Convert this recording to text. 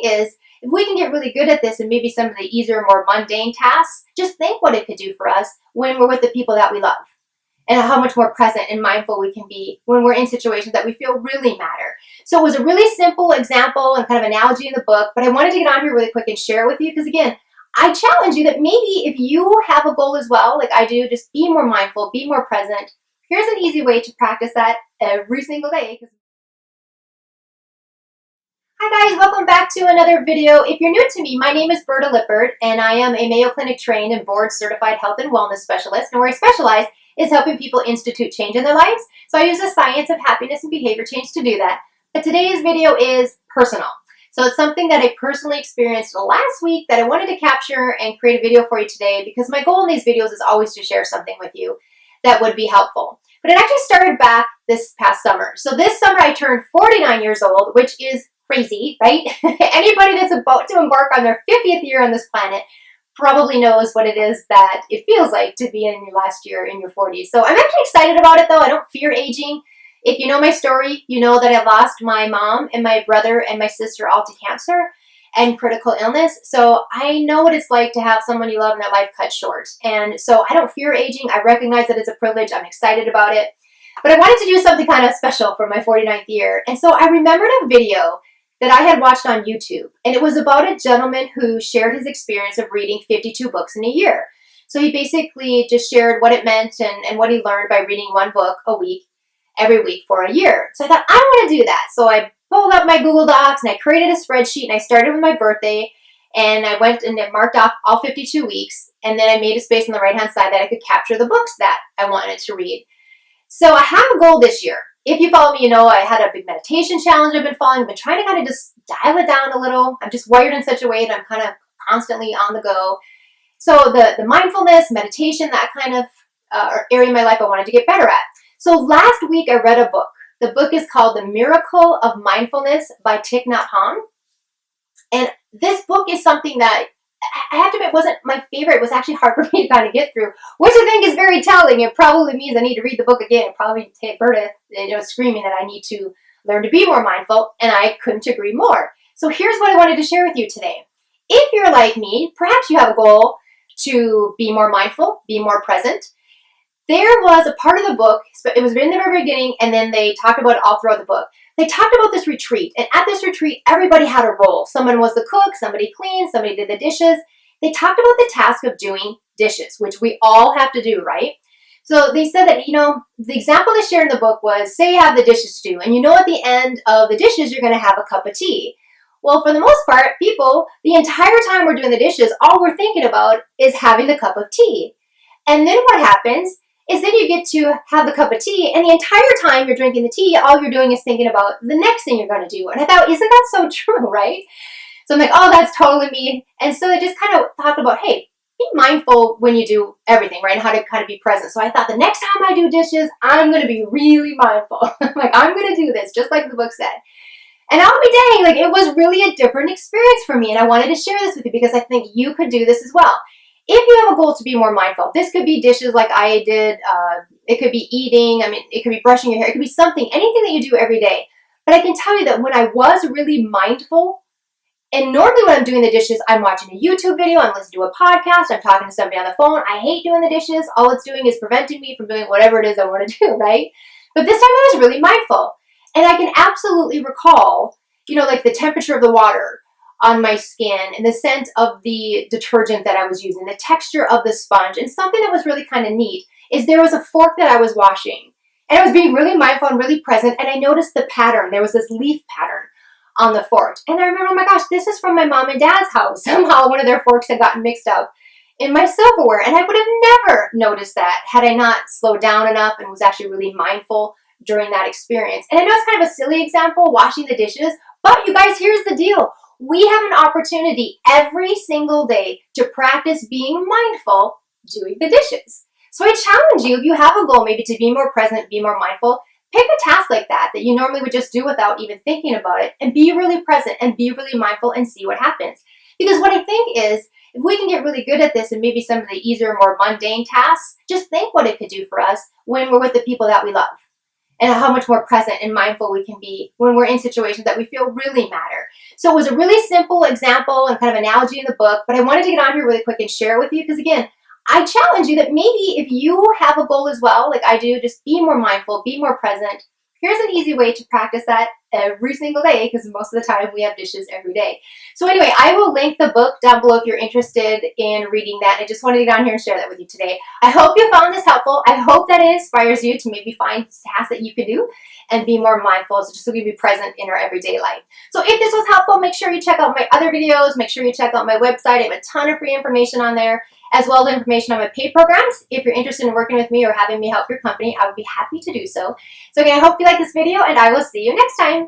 is, if we can get really good at this and maybe some of the easier, more mundane tasks, just think what it could do for us when we're with the people that we love, and how much more present and mindful we can be when we're in situations that we feel really matter. So it was a really simple example and kind of analogy in the book, but I wanted to get on here really quick and share it with you because, again, I challenge you that maybe if you have a goal as well, like I do, just be more mindful, be more present. Here's an easy way to practice that every single day. Hi guys, welcome back to another video. If you're new to me, my name is Berta Lippert, and I am a Mayo Clinic trained and board certified health and wellness specialist, and where I specialize is helping people institute change in their lives. So I use the science of happiness and behavior change to do that. But today's video is personal. So it's something that I personally experienced last week that I wanted to capture and create a video for you today, because my goal in these videos is always to share something with you that would be helpful. But it actually started back this past summer. So this summer I turned 49 years old, which is crazy, right? Anybody that's about to embark on their 50th year on this planet probably knows what it is that it feels like to be in your last year in your 40s. So I'm actually excited about it though. I don't fear aging. If you know my story, you know that I lost my mom and my brother and my sister all to cancer and critical illness. So I know what it's like to have someone you love in their life cut short. And so I don't fear aging. I recognize that it's a privilege. I'm excited about it. But I wanted to do something kind of special for my 49th year. And so I remembered a video that I had watched on YouTube. And it was about a gentleman who shared his experience of reading 52 books in a year. So he basically just shared what it meant and what he learned by reading one book a week, every week for a year. So I thought, I want to do that. So I pulled up my Google Docs and I created a spreadsheet, and I started with my birthday, and I went and marked off all 52 weeks. And then I made a space on the right-hand side that I could capture the books that I wanted to read. So I have a goal this year. If you follow me, you know I had a big meditation challenge I've been following. I've been trying to kind of just dial it down a little. I'm just wired in such a way that I'm kind of constantly on the go. So the mindfulness, meditation, that kind of area in my life I wanted to get better at. So last week I read a book. The book is called The Miracle of Mindfulness by Thich Nhat Hanh. And this book is something that I have to admit wasn't my favorite. It was actually hard for me to kind of get through, which I think is very telling. It probably means I need to read the book again. It probably take Berta, screaming that I need to learn to be more mindful, and I couldn't agree more. So here's what I wanted to share with you today. If you're like me, perhaps you have a goal to be more mindful, be more present. There was a part of the book, it was written in the very beginning, and then they talked about it all throughout the book. They talked about this retreat, and at this retreat, everybody had a role. Someone was the cook, somebody cleaned, somebody did the dishes. They talked about the task of doing dishes, which we all have to do, right? So they said that, the example they shared in the book was, say you have the dishes to do, and at the end of the dishes, you're going to have a cup of tea. Well, for the most part, people, the entire time we're doing the dishes, all we're thinking about is having the cup of tea. And then what happens is then you get to have the cup of tea, and the entire time you're drinking the tea, all you're doing is thinking about the next thing you're going to do. And I thought, isn't that so true, right? So I'm like, oh, that's totally me. And so they just kind of talked about, hey, be mindful when you do everything, right? And how to kind of be present. So I thought the next time I do dishes, I'm going to be really mindful. Like, I'm going to do this, just like the book said. And I'll be dang, like, it was really a different experience for me. And I wanted to share this with you because I think you could do this as well. If you have a goal to be more mindful, this could be dishes like I did. It could be eating. It could be brushing your hair. It could be something, anything that you do every day. But I can tell you that when I was really mindful, and normally when I'm doing the dishes, I'm watching a YouTube video, I'm listening to a podcast, I'm talking to somebody on the phone. I hate doing the dishes. All it's doing is preventing me from doing whatever it is I want to do, right? But this time I was really mindful. And I can absolutely recall, like the temperature of the water on my skin and the scent of the detergent that I was using, the texture of the sponge. And something that was really kind of neat is there was a fork that I was washing, and I was being really mindful and really present, and I noticed the pattern. There was this leaf pattern on the fork. And I remember, oh my gosh, this is from my mom and dad's house. Somehow one of their forks had gotten mixed up in my silverware, and I would have never noticed that had I not slowed down enough and was actually really mindful during that experience. And I know it's kind of a silly example, washing the dishes, but you guys, here's the deal. We have an opportunity every single day to practice being mindful doing the dishes. So I challenge you, if you have a goal maybe to be more present, be more mindful, pick a task like that you normally would just do without even thinking about it, and be really present and be really mindful and see what happens. Because what I think is, if we can get really good at this and maybe some of the easier, more mundane tasks, just think what it could do for us when we're with the people that we love, and how much more present and mindful we can be when we're in situations that we feel really matter. So it was a really simple example and kind of analogy in the book, but I wanted to get on here really quick and share it with you because, again, I challenge you that maybe if you have a goal as well, like I do, just be more mindful, be more present. Here's an easy way to practice that every single day, because most of the time we have dishes every day. So anyway, I will link the book down below if you're interested in reading that. I just wanted to get on here and share that with you today. I hope you found this helpful. I hope that it inspires you to maybe find tasks that you can do and be more mindful, so just so we can be present in our everyday life. So if this was helpful, make sure you check out my other videos. Make sure you check out my website. I have a ton of free information on there, as well as information on my paid programs. If you're interested in working with me or having me help your company, I would be happy to do so. So again, I hope you like this video, and I will see you next time.